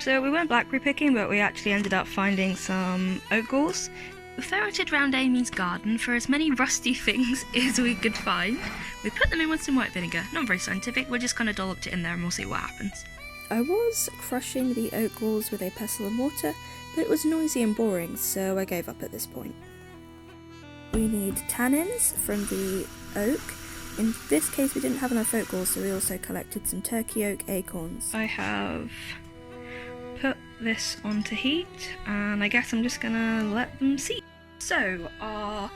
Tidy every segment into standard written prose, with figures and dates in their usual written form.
So we went blackberry picking, but we actually ended up finding some oak galls. We ferreted round Amy's garden for as many rusty things as we could find. We put them in with some white vinegar. Not very scientific, we just kind of dolloped it in there and we'll see what happens. I was crushing the oak galls with a pestle and mortar, but it was noisy and boring, so I gave up at this point. We need tannins from the oak. In this case we didn't have enough oak galls, so we also collected some turkey oak acorns. I have put this onto heat, and I guess I'm just gonna let them seep. So our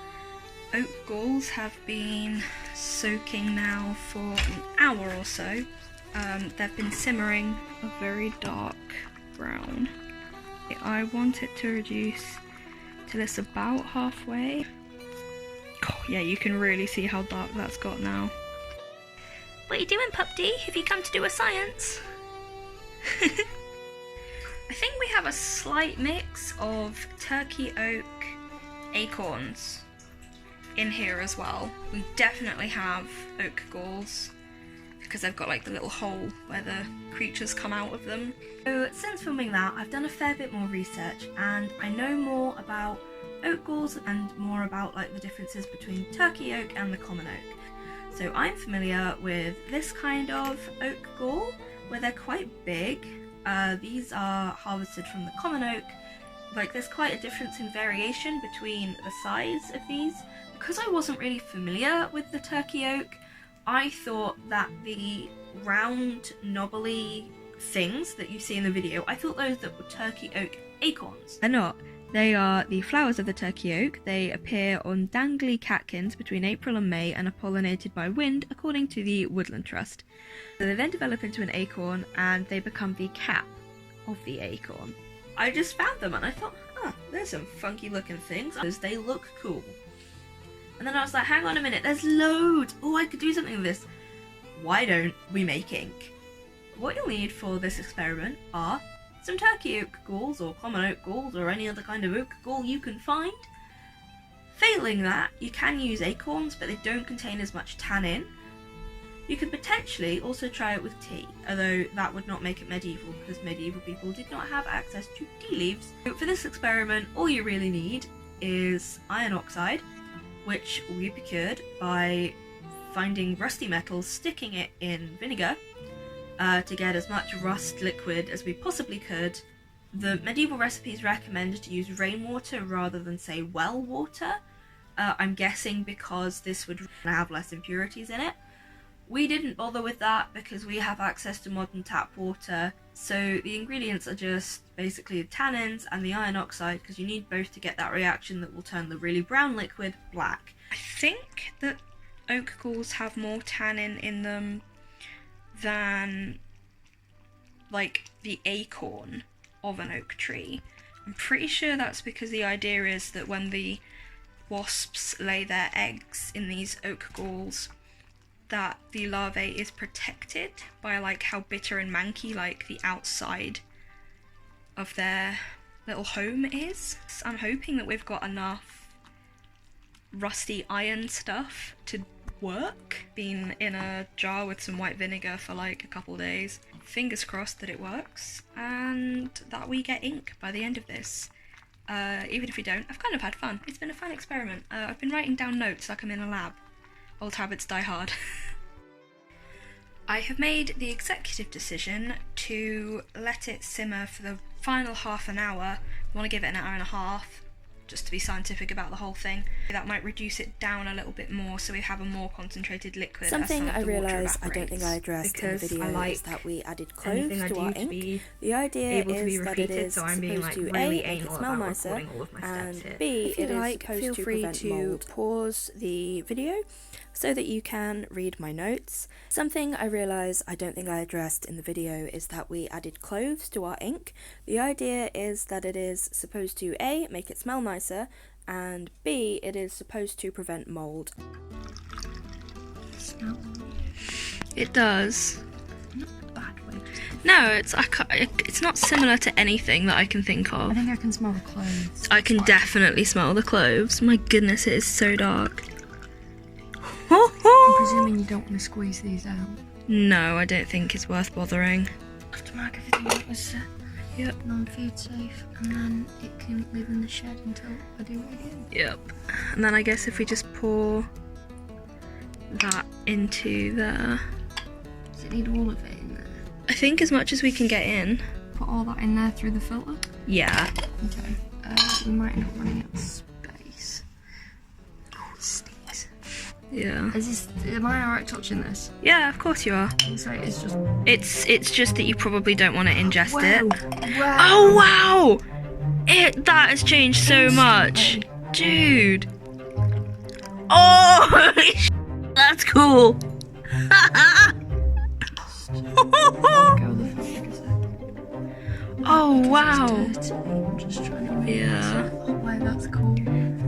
oak galls have been soaking now for an hour or so. They've been simmering a very dark brown. I want it to reduce till it's about halfway. Oh, yeah, you can really see how dark that's got now. What are you doing, Pup D? Have you come to do a science? I think we have a slight mix of turkey oak acorns in here as well. We definitely have oak galls because they've got like the little hole where the creatures come out of them. So since filming that, I've done a fair bit more research and I know more about oak galls and more about like the differences between turkey oak and the common oak. So I'm familiar with this kind of oak gall where they're quite big. These are harvested from the common oak. Like there's quite a difference in variation between the size of these. Because I wasn't really familiar with the turkey oak, I thought that the round knobbly things that you see in the video, I thought those that were turkey oak acorns. They're not. They are the flowers of the turkey oak. They appear on dangly catkins between April and May and are pollinated by wind according to the Woodland Trust. So they then develop into an acorn and they become the cap of the acorn. I just found them and I thought, there's some funky looking things. They look cool. And then I was like, hang on a minute, there's loads. Oh, I could do something with this. Why don't we make ink? What you'll need for this experiment are some turkey oak galls or common oak galls or any other kind of oak gall you can find. Failing that, you can use acorns, but they don't contain as much tannin. You could potentially also try it with tea, although that would not make it medieval because medieval people did not have access to tea leaves. So for this experiment, all you really need is iron oxide, which we procured by finding rusty metal, sticking it in vinegar to get as much rust liquid as we possibly could. The medieval recipes recommended to use rainwater rather than, say, well water. I'm guessing because this would have less impurities in it. We didn't bother with that because we have access to modern tap water, so the ingredients are just basically the tannins and the iron oxide because you need both to get that reaction that will turn the really brown liquid black. I think that oak galls have more tannin in them than like the acorn of an oak tree. I'm pretty sure that's because the idea is that when the wasps lay their eggs in these oak galls, that the larvae is protected by like how bitter and manky like the outside of their little home is. So I'm hoping that we've got enough rusty iron stuff to work. Been in a jar with some white vinegar for like a couple days. Fingers crossed that it works and that we get ink by the end of this. Even if we don't, I've kind of had fun. It's been a fun experiment. I've been writing down notes like I'm in a lab. Old habits die hard. I have made the executive decision to let it simmer for the final half an hour. I want to give it an hour and a half, just to be scientific about the whole thing. That might reduce it down a little bit more so we have a more concentrated liquid. Something I realised I don't think I addressed in the video is that we added cloves to our ink. The idea is that it is supposed to A, make it smell nicer, and B, it is supposed to prevent mould. Pause the video so that you can read my notes. Something I realise I don't think I addressed in the video is that we added cloves to our ink. The idea is that it is supposed to A, make it smell nicer, and B, it is supposed to prevent mould. Smell? It does. Not the bad way. No, it's not similar to anything that I can think of. I think I can smell the cloves. I can definitely smell the cloves. My goodness, it is so dark. I'm presuming you don't want to squeeze these out. No, I don't think it's worth bothering. I have to mark everything that was Yep. non-food safe, and then it can live in the shed until I do it again. Yep. And then I guess if we just pour that into there. Does it need all of it in there? I think as much as we can get in. Put all that in there through the filter? Yeah. Okay. We might end up running out of space. Oh, it stinks. Yeah. Am I alright touching this? Yeah, of course you are. So it's just... It's just that you probably don't want to ingest it. Wow. Oh wow! That has changed so much. Dude. Oh, holy sh**, that's cool. Go the filter a sec. Oh wow. It's dirty. I'm just trying to make Yeah. Oh wow, that's cool.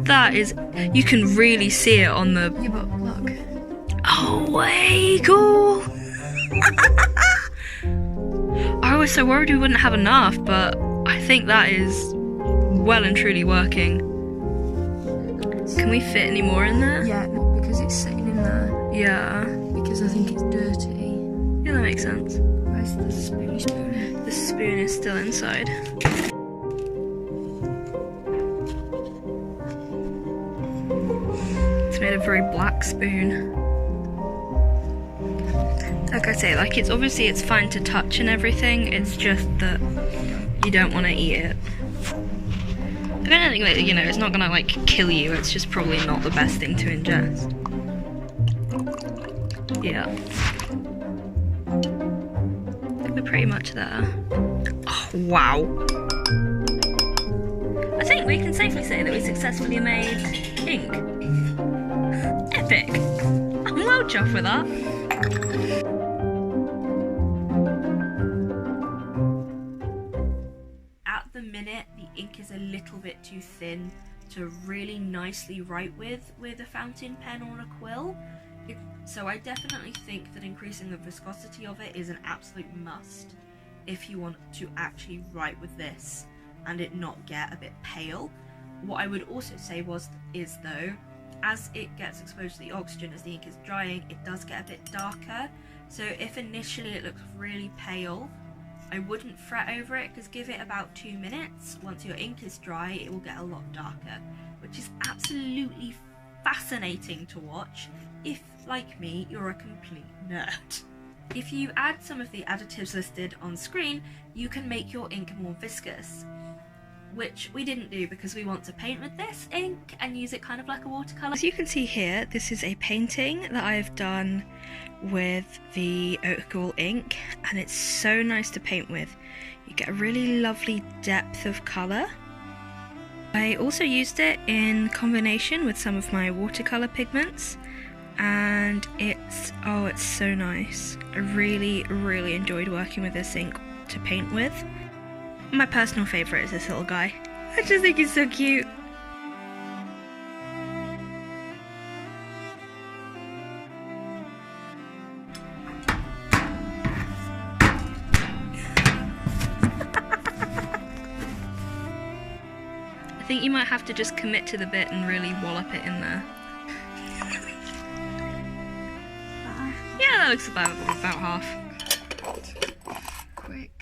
That is, you can really see it on the... Yeah, but look. Oh, way cool. I was so worried we wouldn't have enough, but I think that is well and truly working. Can we fit any more in there? Yeah, not because it's sitting in there. Yeah. Because I think it's dirty. Yeah, that makes sense. Where's the spoon? The spoon is still inside. It's made a very black spoon. Like I say, like it's fine to touch and everything, it's just that you don't want to eat it. I don't think that, you know, it's not gonna like kill you, it's just probably not the best thing to ingest. Yeah. I think we're pretty much there. Oh, wow. I think we can safely say that we successfully made ink. Epic. I'm well chuffed with that. At the minute, the ink is a little bit too thin to really nicely write with a fountain pen or a quill. So I definitely think that increasing the viscosity of it is an absolute must if you want to actually write with this and it not get a bit pale. What I would also say is though, as it gets exposed to the oxygen as the ink is drying, it does get a bit darker. So if initially it looks really pale, I wouldn't fret over it, because give it about 2 minutes. Once your ink is dry, it will get a lot darker, which is absolutely fascinating to watch if, like me, you're a complete nerd. If you add some of the additives listed on screen, you can make your ink more viscous, which we didn't do because we want to paint with this ink and use it kind of like a watercolour. As you can see here, this is a painting that I've done with the oak gall ink, and it's so nice to paint with. You get a really lovely depth of colour. I also used it in combination with some of my watercolour pigments, and it's so nice. I really enjoyed working with this ink to paint with. My personal favourite is this little guy. I just think he's so cute. I think you might have to just commit to the bit and really wallop it in there. Yeah, that looks about half. Quick.